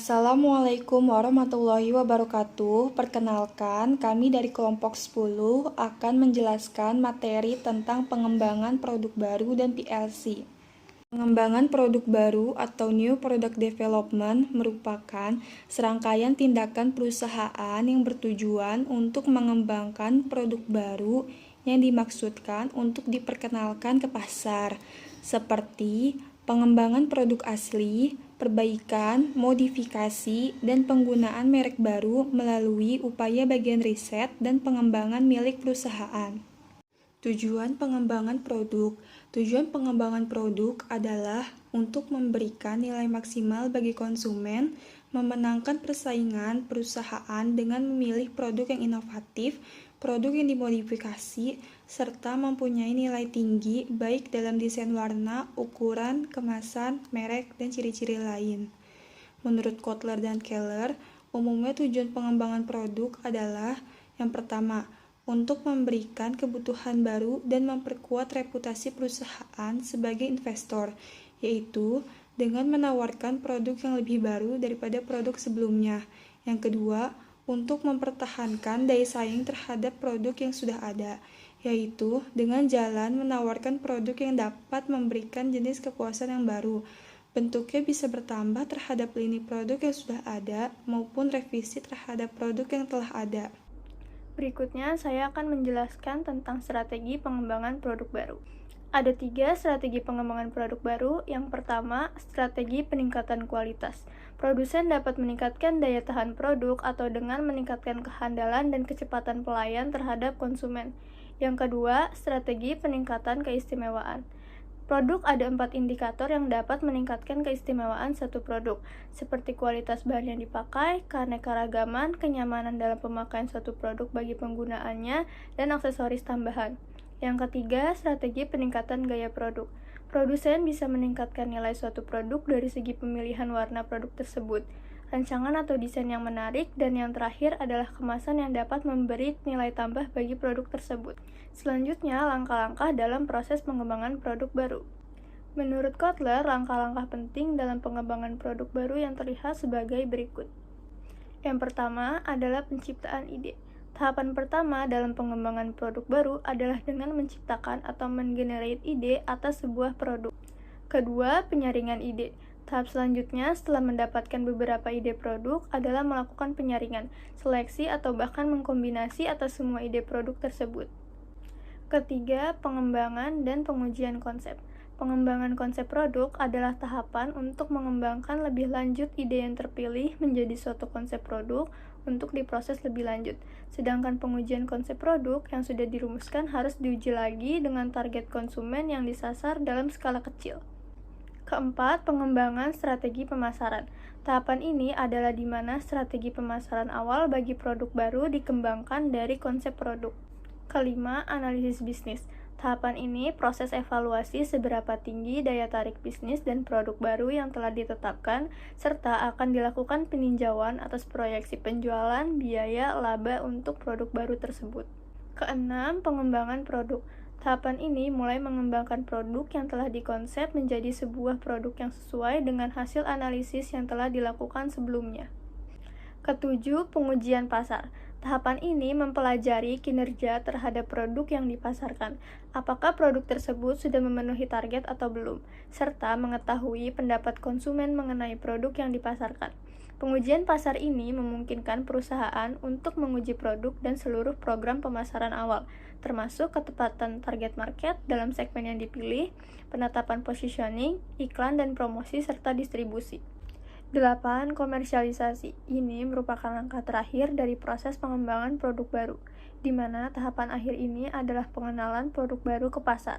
Assalamualaikum warahmatullahi wabarakatuh. Perkenalkan, kami dari kelompok 10 akan menjelaskan materi tentang pengembangan produk baru dan PLC. Pengembangan produk baru atau New Product Development merupakan serangkaian tindakan perusahaan yang bertujuan untuk mengembangkan produk baru yang dimaksudkan untuk diperkenalkan ke pasar, seperti pengembangan produk asli, perbaikan, modifikasi, dan penggunaan merek baru melalui upaya bagian riset dan pengembangan milik perusahaan. Tujuan pengembangan produk. Tujuan pengembangan produk adalah untuk memberikan nilai maksimal bagi konsumen, memenangkan persaingan perusahaan dengan memilih produk yang inovatif, produk yang dimodifikasi, serta mempunyai nilai tinggi baik dalam desain warna, ukuran, kemasan, merek, dan ciri-ciri lain. Menurut Kotler dan Keller, umumnya tujuan pengembangan produk adalah yang pertama, untuk memberikan kebutuhan baru dan memperkuat reputasi perusahaan sebagai investor, yaitu dengan menawarkan produk yang lebih baru daripada produk sebelumnya. Yang kedua, untuk mempertahankan daya saing terhadap produk yang sudah ada, yaitu dengan jalan menawarkan produk yang dapat memberikan jenis kepuasan yang baru. Bentuknya bisa bertambah terhadap lini produk yang sudah ada maupun revisi terhadap produk yang telah ada. Berikutnya, saya akan menjelaskan tentang strategi pengembangan produk baru. Ada 3 strategi pengembangan produk baru. Yang pertama, strategi peningkatan kualitas. Produsen dapat meningkatkan daya tahan produk atau dengan meningkatkan kehandalan dan kecepatan pelayan terhadap konsumen. Yang kedua, strategi peningkatan keistimewaan. Produk ada 4 indikator yang dapat meningkatkan keistimewaan satu produk, seperti kualitas bahan yang dipakai, keanekaragaman, kenyamanan dalam pemakaian suatu produk bagi penggunaannya, dan aksesoris tambahan. Yang ketiga, strategi peningkatan gaya produk. Produsen bisa meningkatkan nilai suatu produk dari segi pemilihan warna produk tersebut, rancangan atau desain yang menarik, dan yang terakhir adalah kemasan yang dapat memberi nilai tambah bagi produk tersebut. Selanjutnya, langkah-langkah dalam proses pengembangan produk baru. Menurut Kotler, langkah-langkah penting dalam pengembangan produk baru yang terlihat sebagai berikut. Yang pertama adalah penciptaan ide. Tahapan pertama dalam pengembangan produk baru adalah dengan menciptakan atau menggenerate ide atas sebuah produk. Kedua, penyaringan ide. Tahap selanjutnya setelah mendapatkan beberapa ide produk adalah melakukan penyaringan, seleksi, atau bahkan mengkombinasi atas semua ide produk tersebut. Ketiga, pengembangan dan pengujian konsep. Pengembangan konsep produk adalah tahapan untuk mengembangkan lebih lanjut ide yang terpilih menjadi suatu konsep produk untuk diproses lebih lanjut. Sedangkan pengujian konsep produk yang sudah dirumuskan harus diuji lagi dengan target konsumen yang disasar dalam skala kecil. Keempat, pengembangan strategi pemasaran. Tahapan ini adalah di mana strategi pemasaran awal bagi produk baru dikembangkan dari konsep produk. Kelima, analisis bisnis. Tahapan ini proses evaluasi seberapa tinggi daya tarik bisnis dan produk baru yang telah ditetapkan, serta akan dilakukan peninjauan atas proyeksi penjualan, biaya, laba untuk produk baru tersebut. Keenam, pengembangan produk. Tahapan ini mulai mengembangkan produk yang telah dikonsep menjadi sebuah produk yang sesuai dengan hasil analisis yang telah dilakukan sebelumnya. Ketujuh, pengujian pasar. Tahapan ini mempelajari kinerja terhadap produk yang dipasarkan, apakah produk tersebut sudah memenuhi target atau belum, serta mengetahui pendapat konsumen mengenai produk yang dipasarkan. Pengujian pasar ini memungkinkan perusahaan untuk menguji produk dan seluruh program pemasaran awal, termasuk ketepatan target market dalam segmen yang dipilih, penetapan positioning, iklan dan promosi, serta distribusi. 8. Komersialisasi. Ini merupakan langkah terakhir dari proses pengembangan produk baru, di mana tahapan akhir ini adalah pengenalan produk baru ke pasar.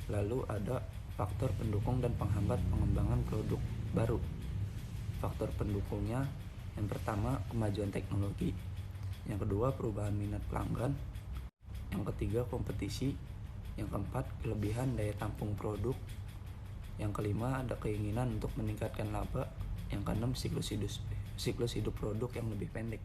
Lalu ada faktor pendukung dan penghambat pengembangan produk baru. Faktor pendukungnya, yang pertama kemajuan teknologi, yang kedua perubahan minat pelanggan, yang ketiga kompetisi, yang keempat kelebihan daya tampung produk, yang kelima ada keinginan untuk meningkatkan laba, yang keenam siklus hidup produk yang lebih pendek.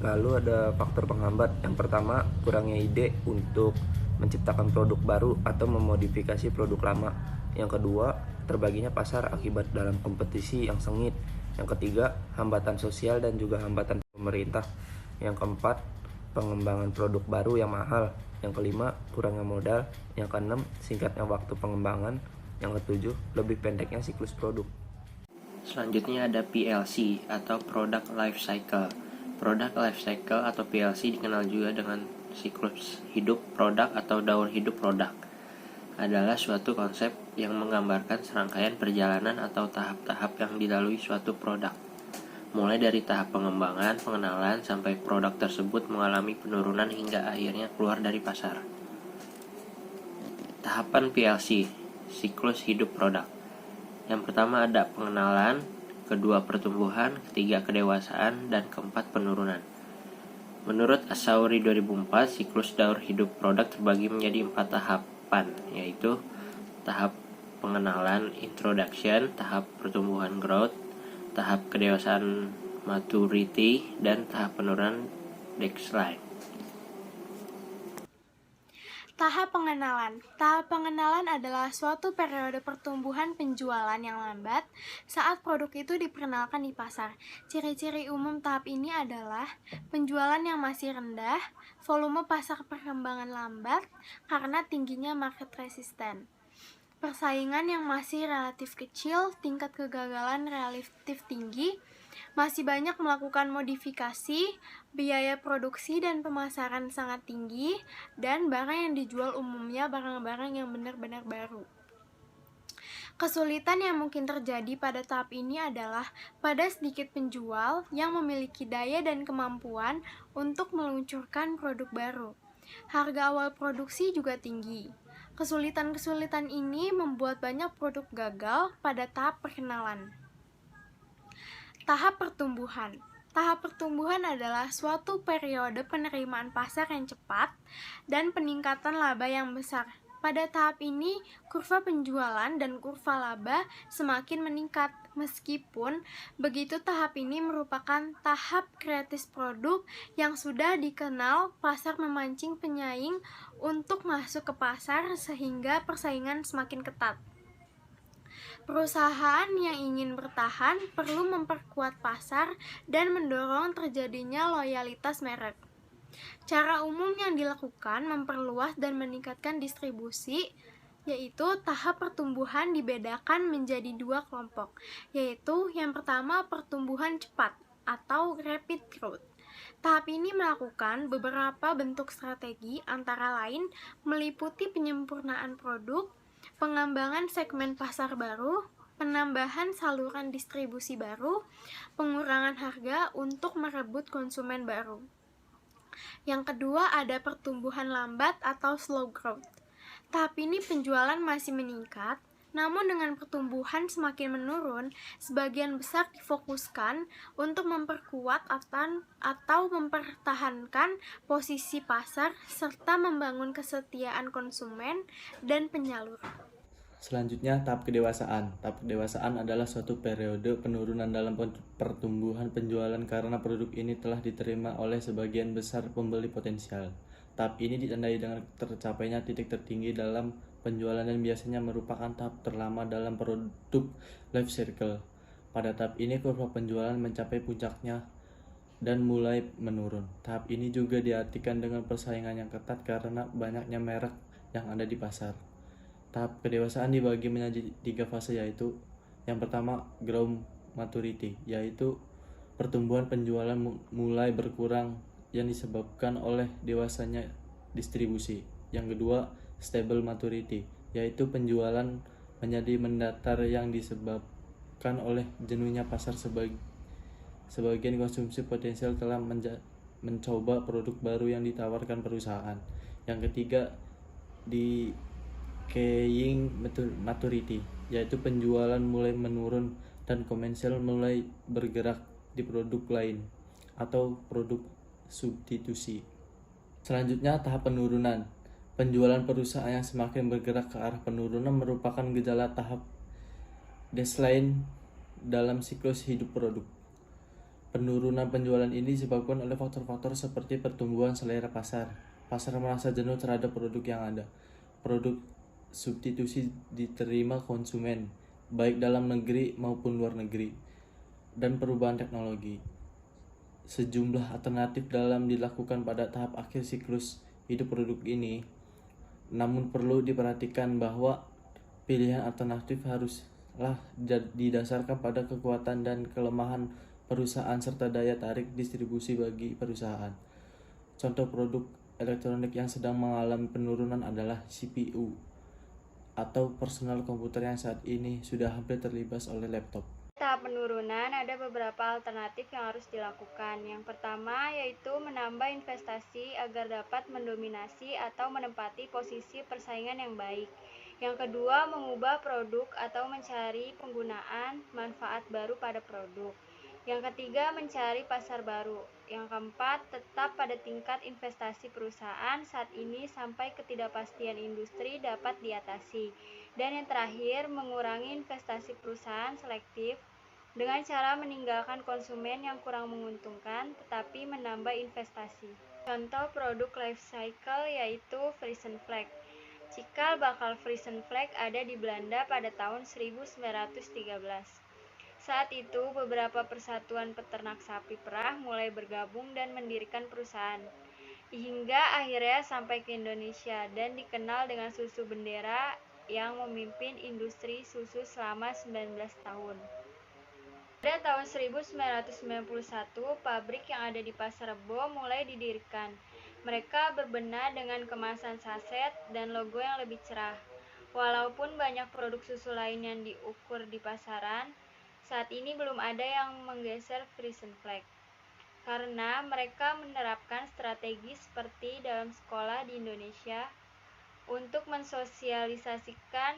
Lalu ada faktor penghambat. Yang pertama, kurangnya ide untuk menciptakan produk baru atau memodifikasi produk lama. Yang kedua, terbaginya pasar akibat dalam kompetisi yang sengit. Yang ketiga, hambatan sosial dan juga hambatan pemerintah. Yang keempat, pengembangan produk baru yang mahal. Yang kelima, kurangnya modal. Yang keenam, singkatnya waktu pengembangan. Yang ketujuh, lebih pendeknya siklus produk. Selanjutnya ada PLC atau Product Life Cycle. Product Life Cycle atau PLC dikenal juga dengan siklus hidup produk atau daur hidup produk. Adalah suatu konsep yang menggambarkan serangkaian perjalanan atau tahap-tahap yang dilalui suatu produk. Mulai dari tahap pengembangan, pengenalan, sampai produk tersebut mengalami penurunan hingga akhirnya keluar dari pasar. Tahapan PLC, siklus hidup produk. Yang pertama ada pengenalan, kedua pertumbuhan, ketiga kedewasaan, dan keempat penurunan. Menurut Asauri 2004, siklus daur hidup produk terbagi menjadi 4 tahapan, yaitu tahap pengenalan introduction, tahap pertumbuhan growth, tahap kedewasaan maturity, dan tahap penurunan decline. Tahap pengenalan. Tahap pengenalan adalah suatu periode pertumbuhan penjualan yang lambat saat produk itu diperkenalkan di pasar. Ciri-ciri umum tahap ini adalah penjualan yang masih rendah, volume pasar perkembangan lambat karena tingginya market resisten, persaingan yang masih relatif kecil, tingkat kegagalan relatif tinggi, masih banyak melakukan modifikasi, biaya produksi dan pemasaran sangat tinggi, dan barang yang dijual umumnya barang-barang yang benar-benar baru. Kesulitan yang mungkin terjadi pada tahap ini adalah pada sedikit penjual yang memiliki daya dan kemampuan untuk meluncurkan produk baru. Harga awal produksi juga tinggi. Kesulitan-kesulitan ini membuat banyak produk gagal pada tahap perkenalan. Tahap pertumbuhan. Tahap pertumbuhan adalah suatu periode penerimaan pasar yang cepat dan peningkatan laba yang besar. Pada tahap ini, kurva penjualan dan kurva laba semakin meningkat. Meskipun begitu, tahap ini merupakan tahap kritis produk yang sudah dikenal pasar memancing penyaing untuk masuk ke pasar sehingga persaingan semakin ketat. Perusahaan yang ingin bertahan perlu memperkuat pasar dan mendorong terjadinya loyalitas merek. Cara umum yang dilakukan memperluas dan meningkatkan distribusi, yaitu tahap pertumbuhan dibedakan menjadi 2 kelompok, yaitu yang pertama pertumbuhan cepat atau rapid growth. Tahap ini melakukan beberapa bentuk strategi antara lain meliputi penyempurnaan produk, pengembangan segmen pasar baru, penambahan saluran distribusi baru, pengurangan harga untuk merebut konsumen baru. Yang kedua ada pertumbuhan lambat atau slow growth. Tahap ini penjualan masih meningkat, namun dengan pertumbuhan semakin menurun, sebagian besar difokuskan untuk memperkuat atau mempertahankan posisi pasar serta membangun kesetiaan konsumen dan penyalur. Selanjutnya, tahap kedewasaan. Tahap kedewasaan adalah suatu periode penurunan dalam pertumbuhan penjualan karena produk ini telah diterima oleh sebagian besar pembeli potensial. Tahap ini ditandai dengan tercapainya titik tertinggi dalam penjualan dan biasanya merupakan tahap terlama dalam produk life cycle. Pada tahap ini, kurva penjualan mencapai puncaknya dan mulai menurun. Tahap ini juga diartikan dengan persaingan yang ketat karena banyaknya merek yang ada di pasar. Tahap kedewasaan dibagi menjadi 3 fase, yaitu yang pertama growth maturity, yaitu pertumbuhan penjualan mulai berkurang yang disebabkan oleh dewasanya distribusi. Yang kedua stable maturity, yaitu penjualan menjadi mendatar yang disebabkan oleh jenuhnya pasar. Sebagian konsumsi potensial telah mencoba produk baru yang ditawarkan perusahaan. Yang ketiga decaying maturity, yaitu penjualan mulai menurun dan komersial mulai bergerak di produk lain atau produk substitusi. Selanjutnya tahap penurunan. Penjualan perusahaan yang semakin bergerak ke arah penurunan merupakan gejala tahap decline dalam siklus hidup produk. Penurunan penjualan ini disebabkan oleh faktor-faktor seperti pertumbuhan selera pasar merasa jenuh terhadap produk yang ada, produk substitusi diterima konsumen, baik dalam negeri maupun luar negeri, dan perubahan teknologi. Sejumlah alternatif dalam dilakukan pada tahap akhir siklus hidup produk ini, namun perlu diperhatikan bahwa pilihan alternatif haruslah didasarkan pada kekuatan dan kelemahan perusahaan serta daya tarik distribusi bagi perusahaan. Contoh produk elektronik yang sedang mengalami penurunan adalah CPU atau personal komputer yang saat ini sudah hampir terlibas oleh laptop. Tahap penurunan ada beberapa alternatif yang harus dilakukan. Yang pertama yaitu menambah investasi agar dapat mendominasi atau menempati posisi persaingan yang baik. Yang kedua, mengubah produk atau mencari penggunaan manfaat baru pada produk. Yang ketiga, mencari pasar baru. Yang keempat, tetap pada tingkat investasi perusahaan saat ini sampai ketidakpastian industri dapat diatasi. Dan yang terakhir, mengurangi investasi perusahaan selektif dengan cara meninggalkan konsumen yang kurang menguntungkan tetapi menambah investasi. Contoh produk life cycle yaitu Friesenfleck. Cikal bakal Friesenfleck ada di Belanda pada tahun 1913. Saat itu, beberapa persatuan peternak sapi perah mulai bergabung dan mendirikan perusahaan, hingga akhirnya sampai ke Indonesia dan dikenal dengan susu Bendera yang memimpin industri susu selama 19 tahun. Pada tahun 1991, pabrik yang ada di Pasar Rebo mulai didirikan. Mereka berbenah dengan kemasan saset dan logo yang lebih cerah. Walaupun banyak produk susu lain yang diukur di pasaran, saat ini belum ada yang menggeser Friesenfleck. Karena mereka menerapkan strategi seperti dalam sekolah di Indonesia untuk mensosialisasikan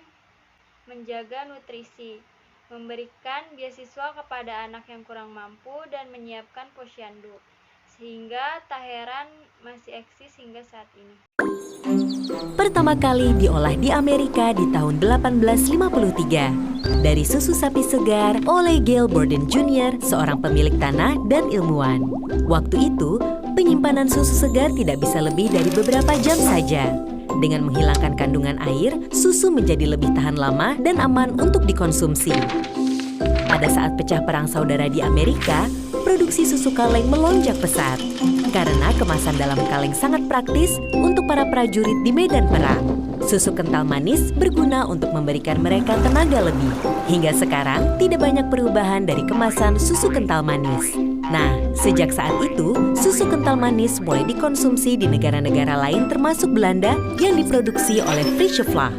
menjaga nutrisi, memberikan beasiswa kepada anak yang kurang mampu, dan menyiapkan posyandu. Sehingga tak heran masih eksis hingga saat ini. Pertama kali diolah di Amerika di tahun 1853 dari susu sapi segar oleh Gail Borden Jr., seorang pemilik tanah dan ilmuwan. Waktu itu, penyimpanan susu segar tidak bisa lebih dari beberapa jam saja. Dengan menghilangkan kandungan air, susu menjadi lebih tahan lama dan aman untuk dikonsumsi. Pada saat pecah perang saudara di Amerika, produksi susu kaleng melonjak pesat karena kemasan dalam kaleng sangat praktis untuk para prajurit di medan perang. Susu kental manis berguna untuk memberikan mereka tenaga lebih. Hingga sekarang, tidak banyak perubahan dari kemasan susu kental manis. Nah, sejak saat itu, susu kental manis mulai dikonsumsi di negara-negara lain termasuk Belanda yang diproduksi oleh Friesje-Vlag.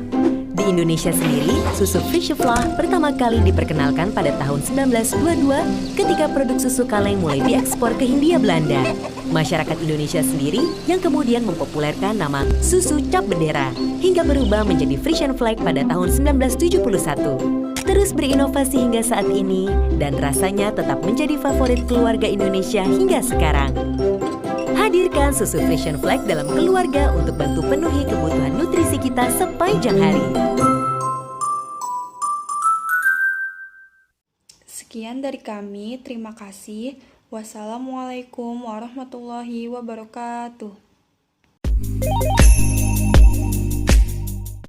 Di Indonesia sendiri, susu Friesje-Vlag pertama kali diperkenalkan pada tahun 1922 ketika produk susu kaleng mulai diekspor ke Hindia Belanda. Masyarakat Indonesia sendiri yang kemudian mempopulerkan nama susu cap bendera hingga berubah menjadi Friesenfleck pada tahun 1971. Terus berinovasi hingga saat ini dan rasanya tetap menjadi favorit keluarga Indonesia hingga sekarang. Hadirkan susu Friesenfleck dalam keluarga untuk bantu penuhi kebutuhan nutrisi kita sepanjang hari. Sekian dari kami, terima kasih. Wassalamualaikum warahmatullahi wabarakatuh.